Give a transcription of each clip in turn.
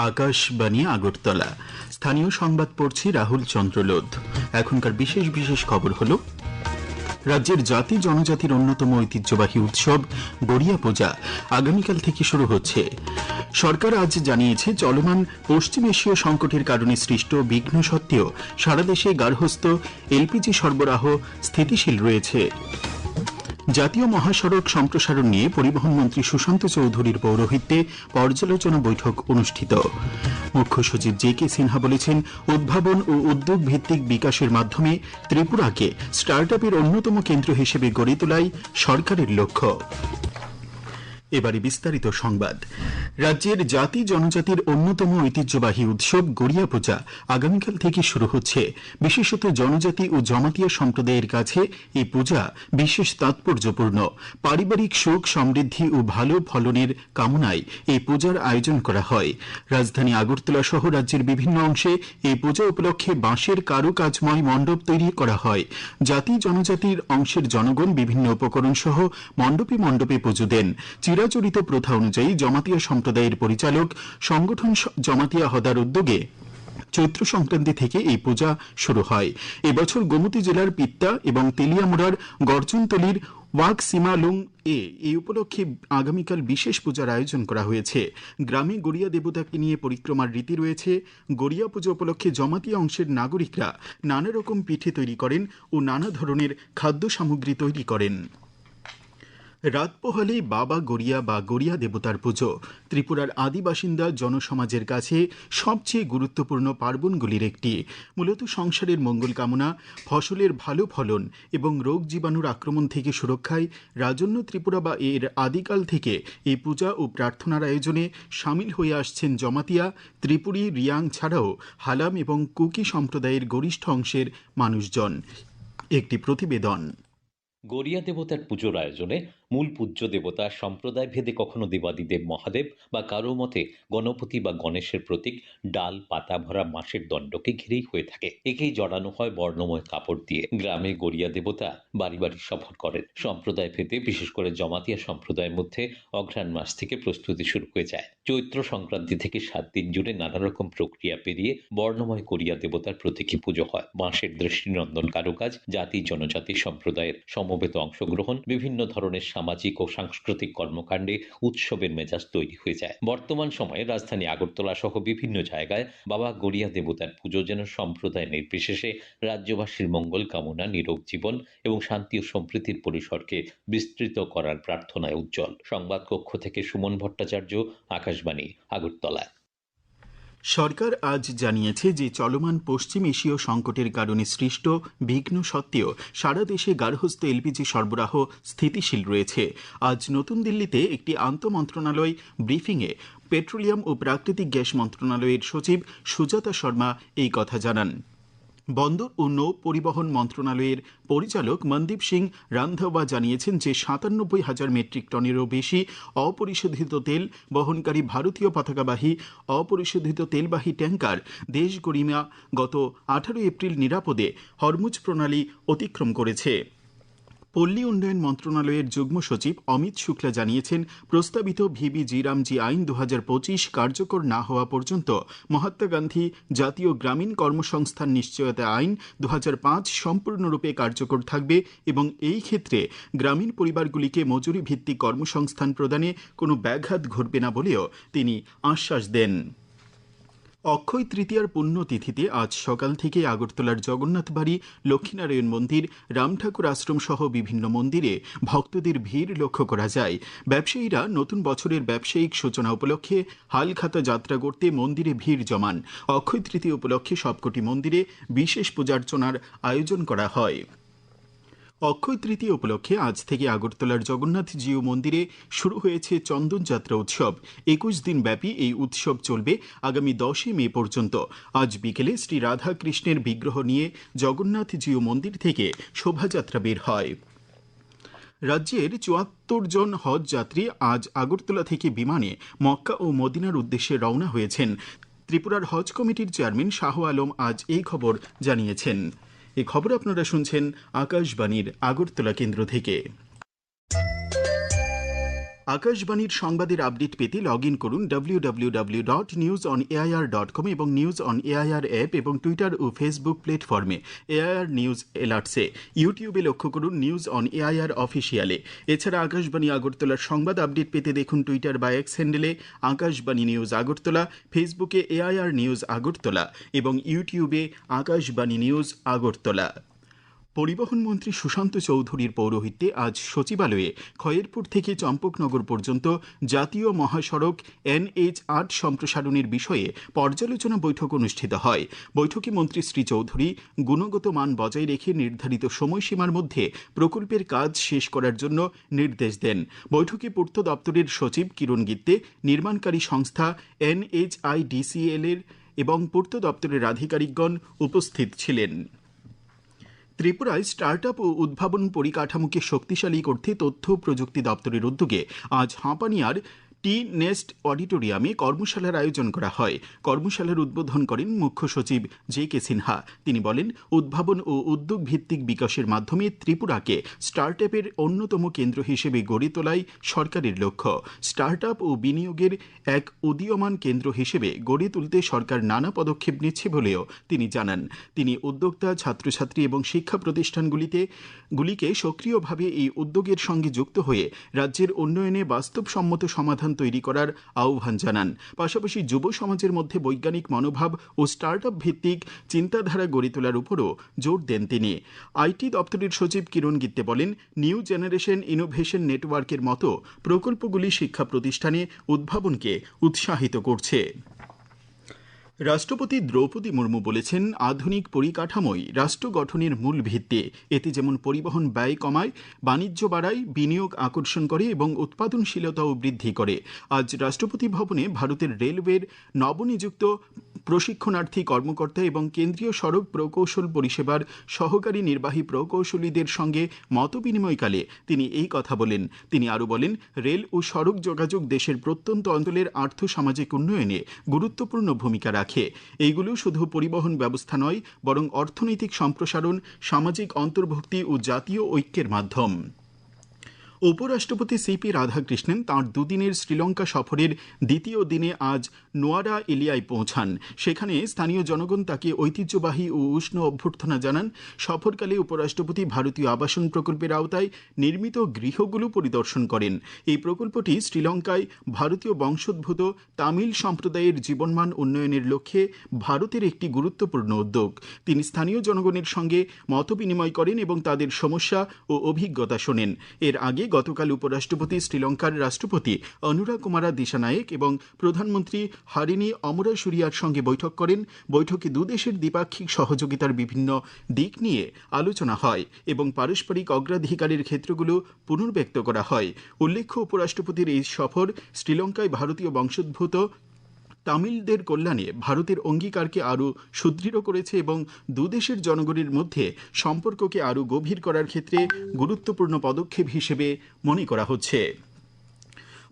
আকাশবাণী আগরতলা। স্থানীয় সংবাদ পড়ছি রাহুল চন্দ্রলোধ। এখনকার বিশেষ বিশেষ খবর হলো, রাজ্যের জাতি জনজাতির অন্যতম ঐতিহ্যবাহী উৎসব গড়িয়া পূজা আগামীকাল থেকে শুরু হচ্ছে। সরকার আজ জানিয়েছে, চলমান পশ্চিম এশীয় সংকটের কারণে সৃষ্ট বিঘ্ন সত্ত্বেও সারা দেশে গার্হস্থ্য এলপিজি সরবরাহ স্থিতিশীল রয়েছে। জাতীয় মহাসড়ক সম্প্রসারণ নিয়ে পরিবহন মন্ত্রী সুশান্ত চৌধুরীর পৌরোহিত্যে পর্যালোচনা বৈঠক অনুষ্ঠিত। মুখ্য সচিব জে.কে. সিনহা বলেছেন, উদ্ভাবন ও উদ্যোগ ভিত্তিক বিকাশের মাধ্যমে ত্রিপুরাকে স্টার্টআপের অন্যতম কেন্দ্র হিসেবে গড়ে তোলাই সরকারের লক্ষ্য। এবারে বিস্তারিত সংবাদ। রাজ্যের জাতি জনজাতির অন্যতম ঐতিহ্যবাহী উৎসব গড়িয়া পূজা আগামীকাল থেকে শুরু হচ্ছে। বিশেষত জনজাতি ও জমাতিয়া সম্প্রদায়ের কাছে এই পূজা বিশেষ তাৎপর্যপূর্ণ। পারিবারিক সুখ সমৃদ্ধি ও ভালো ফলনের কামনায় এই পূজার আয়োজন করা হয়। রাজধানী আগরতলা সহ রাজ্যের বিভিন্ন অংশে এই পূজা উপলক্ষে বাঁশের কারুকাজময় মণ্ডপ তৈরি করা হয়। জাতি জনজাতির অংশের জনগণ বিভিন্ন উপকরণ সহ মণ্ডপে মণ্ডপে পুজো দেন। চিরাচরিত প্রথা অনুযায়ী জমাতিয়া সম্প্রদায়ের পরিচালক সংগঠন জমাতিয়া হদার উদ্যোগে চৈত্র সংক্রান্তি থেকে এই পূজা শুরু হয়। এবছর গোমতী জেলার পিত্তা এবং তেলিয়ামুড়ার গর্জনতলির ওয়াক সিমালুং এই উপলক্ষে আগামীকাল বিশেষ পূজার আয়োজন করা হয়েছে। গ্রামে গড়িয়া দেবতাকে নিয়ে পরিক্রমার রীতি রয়েছে। গড়িয়া পুজো উপলক্ষে জমাতিয়া অংশের নাগরিকরা নানা রকম পিঠে তৈরি করেন ও নানা ধরনের খাদ্য সামগ্রী তৈরি করেন। রাত পোহালেই বাবা গড়িয়া বা গড়িয়া দেবতার পুজো ত্রিপুরার আদিবাসিন্দা জনসমাজের কাছে সবচেয়ে গুরুত্বপূর্ণ পার্বণগুলির একটি। মূলত সংসারের মঙ্গল কামনা, ফসলের ভালো ফলন এবং রোগ জীবাণুর আক্রমণ থেকে সুরক্ষায় রাজন্য ত্রিপুরা বা এর আদিকাল থেকে এই পূজা ও প্রার্থনার আয়োজনে সামিল হয়ে আসছেন জমাতিয়া, ত্রিপুরী, রিয়াং ছাড়াও হালাম এবং কুকি সম্প্রদায়ের গরিষ্ঠ অংশের মানুষজন। একটি প্রতিবেদন। গড়িয়া দেবতার পুজোর আয়োজনে মূল পূজ্য দেবতা সম্প্রদায় ভেদে কখনো দেবাদিদেব মহাদেব বা কারো মতে গণপতি বা গণেশের প্রতীক ডাল পাতা ভরা বাঁশের দণ্ডকে ঘিরেই হয়ে থাকে। একেই জড়ানো হয় বর্ণময় কাপড় দিয়ে। গ্রামে গড়িয়া দেবতা বাড়ি বাড়ি সফর করেন। সম্প্রদায় ভেদে বিশেষ করে জমাতিয়া সম্প্রদায়ের মধ্যে অঘ্রাণ মাস থেকে প্রস্তুতি শুরু হয়ে যায়। চৈত্র সংক্রান্তি থেকে 7 দিন জুড়ে নানা রকম প্রক্রিয়া পেরিয়ে বর্ণময় গড়িয়া দেবতার প্রতীকী পুজো হয়। বাঁশের দৃষ্টিনন্দন কারুকাজ, জাতি জনজাতি সম্প্রদায়ের সমবেত অংশগ্রহণ, বিভিন্ন ধরনের সামাজিক ও সাংস্কৃতিক কর্মকাণ্ডে উৎসবের মেজাজ তৈরি হয়ে যায়। বর্তমান সময়ে রাজধানী আগরতলা সহ বিভিন্ন জায়গায় বাবা গড়িয়া দেবতার পুজো যেন সম্প্রদায় নির্বিশেষে রাজ্যবাসীর মঙ্গল কামনা, নিরোগ জীবন এবং শান্তি ও সম্প্রীতির পরিসরকে বিস্তৃত করার প্রার্থনায় উজ্জ্বল। সংবাদ কক্ষ থেকে সুমন ভট্টাচার্য, আকাশবাণী, আগরতলা। সরকার আজ জানিয়েছে যে চলমান পশ্চিম এশীয় সংকটের কারণে সৃষ্ট বিঘ্ন সত্ত্বেও সারা দেশে গার্হস্থ্য এলপিজি সরবরাহ স্থিতিশীল রয়েছে। আজ নতুন দিল্লিতে একটি আন্তঃমন্ত্রণালয় ব্রিফিংয়ে পেট্রোলিয়াম ও প্রাকৃতিক গ্যাস মন্ত্রণালয়ের সচিব সুজাতা শর্মা এই কথা জানান। বন্দর ও নৌ পরিবহন মন্ত্রণালয়ের পরিচালক মনদীপ সিং রান্ধাওয়া জানিয়েছেন যে ৯৭,০০০ মেট্রিক টনেরও বেশি অপরিশোধিত তেল বহনকারী ভারতীয় পতাকাবাহী অপরিশোধিত তেলবাহী ট্যাঙ্কার দেশ গড়িয়া গত ১৮ এপ্রিল নিরাপদে হরমুজ প্রণালী অতিক্রম করেছে। পল্লী উন্নয়ন মন্ত্রণালয়ের যুগ্ম সচিব অমিত শুক্লা জানিয়েছেন, প্রস্তাবিত ভিবিজি রামজি আইন ২০২৫ কার্যকর না হওয়া পর্যন্ত মহাত্মা গান্ধী জাতীয় গ্রামীণ কর্মসংস্থান নিশ্চয়তা আইন ২০০৫ সম্পূর্ণরূপে কার্যকর থাকবে এবং এই ক্ষেত্রে গ্রামীণ পরিবারগুলিকে মজুরি ভিত্তিক কর্মসংস্থান প্রদানে কোনো ব্যাঘাত ঘটবে না বলেও তিনি আশ্বাস দেন। অক্ষয় তৃতীয়ার পুণ্যতিথিতে আজ সকাল থেকে আগরতলার জগন্নাথ বাড়ি, লক্ষ্মীনারায়ণ মন্দির, রামঠাকুর আশ্রম সহ বিভিন্ন মন্দিরে ভক্তদের ভিড় লক্ষ্য করা যায়। ব্যবসায়ীরা নতুন বছরের ব্যবসায়িক সূচনা উপলক্ষে হালখাতা যাত্রা করতে মন্দিরে ভিড় জমান। অক্ষয় তৃতীয়া উপলক্ষে সবকটি মন্দিরে বিশেষ পূজার্চনার আয়োজন করা হয়। অক্ষয় তৃতীয়া উপলক্ষে আজ থেকে আগরতলার জগন্নাথ জিউ মন্দিরে শুরু হয়েছে চন্দন যাত্রা উৎসব। ২১ দিন ব্যাপী এই উৎসব চলবে আগামী ১০ মে পর্যন্ত। আজ বিকেলে শ্রী রাধা কৃষ্ণের বিগ্রহ নিয়ে জগন্নাথ জিউ মন্দির থেকে শোভাযাত্রা বের হয়। রাজ্যের ৭৪ জন হজ যাত্রী আজ আগরতলা থেকে বিমানে মক্কা ও মদিনার উদ্দেশ্যে রওনা হয়েছেন। ত্রিপুরার হজ কমিটির চেয়ারম্যান শাহ আলম আজ এই খবর জানিয়েছেন। এই খবর আপনারা শুনছেন আকাশবাণীর আগরতলা কেন্দ্র থেকে। আকাশবাণীর সংবাদের আপডেট পেতে লগ ইন করুন www.newsonair.com এবং নিউজ অন এআইআর অ্যাপ এবং টুইটার ও ফেসবুক প্ল্যাটফর্মে এআইআর নিউজ এলার্টসে। ইউটিউবে লক্ষ্য করুন নিউজ অন এআইআর অফিসিয়ালে। এছাড়া আকাশবাণী আগরতলার সংবাদ আপডেট পেতে দেখুন টুইটার বা এক্স হ্যান্ডেলে আকাশবাণী নিউজ আগরতলা, ফেসবুকে এআইআর নিউজ আগরতলা এবং ইউটিউবে আকাশবাণী নিউজ আগরতলা। পরিবহন মন্ত্রী সুশান্ত চৌধুরীর পৌরোহিত্যে আজ সচিবালয়ে খয়েরপুর থেকে চম্পকনগর পর্যন্ত জাতীয় মহাসড়ক NH8 সম্প্রসারণের বিষয়ে পর্যালোচনা বৈঠক অনুষ্ঠিত হয়। বৈঠকে মন্ত্রী শ্রী চৌধুরী গুণগত মান বজায় রেখে নির্ধারিত সময়সীমার মধ্যে প্রকল্পের কাজ শেষ করার জন্য নির্দেশ দেন। বৈঠকে পূর্ত দপ্তরের সচিব কিরণ গিত্তে, নির্মাণকারী সংস্থা NHIDCL এর এবং পূর্ত দপ্তরের আধিকারিকগণ উপস্থিত ছিলেন। ত্রিপুরায় স্টার্টআপ ও উদ্ভাবন পরিকাঠামোকে শক্তিশালী করতে তথ্য প্রযুক্তি দপ্তরের উদ্যোগে আজ হাঁপানিয়ার টি নেস্ট অডিটোরিয়ামে কর্মশালার আয়োজন করা হয়। কর্মশালার উদ্বোধন করেন মুখ্য সচিব JK সিনহা। তিনি বলেন, উদ্ভাবন ও উদ্যোগ ভিত্তিক বিকাশের মাধ্যমে ত্রিপুরাকে স্টার্টআপের অন্যতম কেন্দ্র হিসেবে গড়ে তোলাই সরকারের লক্ষ্য। স্টার্টআপ ও বিনিয়োগের এক উদীয়মান কেন্দ্র হিসেবে গড়ে তুলতে সরকার নানা পদক্ষেপ নিচ্ছে বলেও তিনি জানান। তিনি উদ্যোক্তা, ছাত্রছাত্রী এবং শিক্ষা প্রতিষ্ঠানগুলিকে সক্রিয়ভাবে এই উদ্যোগের সঙ্গে যুক্ত হয়ে রাজ্যের উন্নয়নে বাস্তবসম্মত সমাধান তৈরি করার আহ্বান জানান। পাশাপাশি যুব সমাজের মধ্যে বৈজ্ঞানিক মনোভাব ও স্টার্টআপ ভিত্তিক চিন্তাধারা গড়ে তোলার উপরও জোর দেন তিনি। আইটি দপ্তরের সচিব কিরণ গিত্তে বলেন, নিউ জেনারেশন ইনোভেশন নেটওয়ার্কের মতো প্রকল্পগুলি শিক্ষা প্রতিষ্ঠানে উদ্ভাবনকে উৎসাহিত করছে। রাষ্ট্রপতি দ্রৌপদী মুর্মু বলেছেন, আধুনিক পরিকাঠামোই রাষ্ট্র গঠনের মূল ভিত্তি। এতে যেমন পরিবহন ব্যয় কমায়, বাণিজ্য বাড়ায়, বিনিয়োগ আকর্ষণ করে এবং উৎপাদনশীলতাও বৃদ্ধি করে। আজ রাষ্ট্রপতি ভবনে ভারতের রেলওয়ের নবনিযুক্ত প্রশিক্ষণার্থী কর্মকর্তা এবং কেন্দ্রীয় সড়ক প্রকৌশল পরিষেবার সহকারী নির্বাহী প্রকৌশলীদের সঙ্গে মতবিনিময়কালে তিনি এই কথা বলেন। তিনি আরও বলেন, রেল ও সড়ক যোগাযোগ দেশের প্রত্যন্ত অঞ্চলের আর্থসামাজিক উন্নয়নে গুরুত্বপূর্ণ ভূমিকা রাখে। এইগুলো শুধু পরিবহন ব্যবস্থা নয়, বরং অর্থনৈতিক সম্প্রসারণ, সামাজিক অন্তর্ভুক্তি ও জাতীয় ঐক্যের মাধ্যম। উপরাষ্ট্রপতি CP রাধাকৃষ্ণন তাঁর দুদিনের শ্রীলঙ্কা সফরের দ্বিতীয় দিনে আজ নোয়ারা এলিয়ায় পৌঁছান। সেখানে স্থানীয় জনগণ তাকে ঐতিহ্যবাহী ও উষ্ণ অভ্যর্থনা জানান। সফরকালে উপরাষ্ট্রপতি ভারতীয় আবাসন প্রকল্পের আওতায় নির্মিত গৃহগুলো পরিদর্শন করেন। এই প্রকল্পটি শ্রীলঙ্কায় ভারতীয় বংশোদ্ভূত তামিল সম্প্রদায়ের জীবনমান উন্নয়নের লক্ষ্যে ভারতের একটি গুরুত্বপূর্ণ উদ্যোগ। তিনি স্থানীয় জনগণের সঙ্গে মতবিনিময় করেন এবং তাদের সমস্যা ও অভিজ্ঞতা শোনেন। এর আগে গতকাল উপরাষ্ট্রপতি শ্রীলঙ্কার রাষ্ট্রপতি অনুরা কুমারা দিশানায়েক এবং প্রধানমন্ত্রী হারিনি অমরাসুরিয়ার সঙ্গে বৈঠক করেন। বৈঠকে দুদেশের দ্বিপাক্ষিক সহযোগিতার বিভিন্ন দিক নিয়ে আলোচনা হয় এবং পারস্পরিক অগ্রাধিকারের ক্ষেত্রগুলো পুনর্ব্যক্ত করা হয়। উল্লেখ্য, উপরাষ্ট্রপতির এই সফর শ্রীলঙ্কায় ভারতীয় বংশোদ্ভূত তামিলদের কল্যাণে ভারতের অঙ্গীকারকে আরও সুদৃঢ় করেছে এবং দুদেশের জনগণের মধ্যে সম্পর্ককে আরও গভীর করার ক্ষেত্রে গুরুত্বপূর্ণ পদক্ষেপ হিসেবে মনে করা হচ্ছে।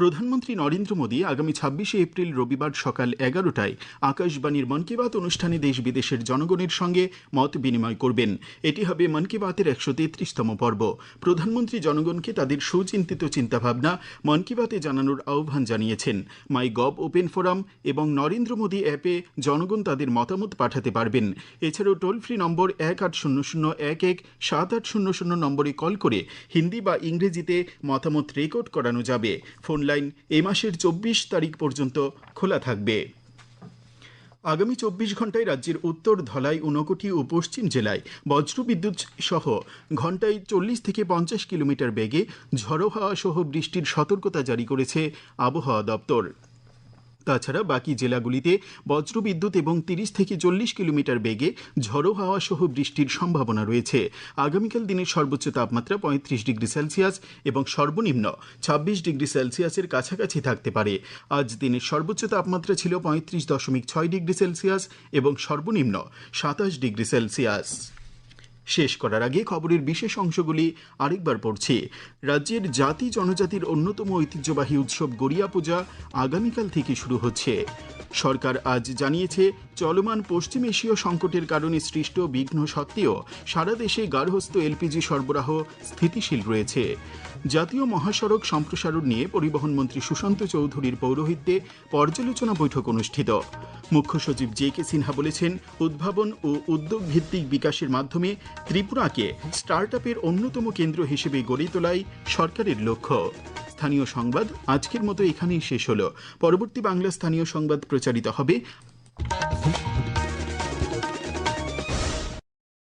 প্রধানমন্ত্রী নরেন্দ্র মোদী আগামী 26শে এপ্রিল রবিবার সকাল 11টায় আকাশবাণীর মন কি বাত অনুষ্ঠানে দেশ বিদেশের জনগণের সঙ্গে মত বিনিময় করবেন। এটি হবে মন কি বাতের 133তম পর্ব। প্রধানমন্ত্রী জনগণকে তাদের সুচিন্তিত চিন্তাভাবনা মন কি বাতে জানানোর আহ্বান জানিয়েছেন। মাই গভ ওপেন ফোরাম এবং নরেন্দ্র মোদী অ্যাপে জনগণ তাদের মতামত পাঠাতে পারবেন। এছাড়াও টোল ফ্রি নম্বর 1800117800 নম্বরে কল করে হিন্দি বা ইংরেজিতে মতামত রেকর্ড করানো যাবে। ফোন লাইন এই মাসের 24 তারিখ পর্যন্ত খোলা থাকবে। আগামী 24 ঘন্টায় রাজ্যের উত্তর, ধলাই, ঊনকোটি ও পশ্চিম জেলায় বজ্রবিদ্যুৎ সহ ঘন্টায় 40 থেকে 50 কিলোমিটার বেগে ঝড়ো হাওয়া সহ বৃষ্টির সতর্কতা জারি করেছে আবহাওয়া দপ্তর। তাছাড়া বাকি জেলাগুলিতে বজ্রবিদ্যুৎ এবং 30 থেকে 40 কিলোমিটার বেগে ঝড়ো হাওয়া সহ বৃষ্টির সম্ভাবনা রয়েছে। আগামীকাল দিনের সর্বোচ্চ তাপমাত্রা 35 ডিগ্রি সেলসিয়াস এবং সর্বনিম্ন 26 ডিগ্রি সেলসিয়াসের কাছাকাছি থাকতে পারে। আজ দিনের সর্বোচ্চ তাপমাত্রা ছিল 35.6 ডিগ্রি সেলসিয়াস এবং সর্বনিম্ন 27 ডিগ্রি সেলসিয়াস। শেষ করার আগে খবরের বিশেষ অংশগুলি আরেকবার পড়ছি। রাজ্যের জাতি জনজাতির অন্যতম ঐতিহ্যবাহী উৎসব গড়িয়া পূজা আগামীকাল থেকে শুরু হচ্ছে। সরকার আজ জানিয়েছে, চলমান পশ্চিম এশীয় সংকটের কারণে সৃষ্ট বিঘ্ন সত্ত্বেও সারা দেশে গার্হস্থ্য এলপিজি সরবরাহ স্থিতিশীল রয়েছে। জাতীয় মহাসড়ক সম্প্রসারণ নিয়ে পরিবহন মন্ত্রী সুশান্ত চৌধুরীর পৌরোহিত্যে পর্যালোচনা বৈঠক অনুষ্ঠিত। মুখ্য সচিব জে.কে. সিনহা বলেছেন, উদ্ভাবন ও উদ্যোগ ভিত্তিক বিকাশের মাধ্যমে ত্রিপুরাকে স্টার্টআপের অন্যতম কেন্দ্র হিসেবে গড়ে তোলাই সরকারের লক্ষ্য। স্থানীয় সংবাদ আজকের মতো এখানেই শেষ হলো। পরবর্তী বাংলা স্থানীয় সংবাদ প্রচারিত হবে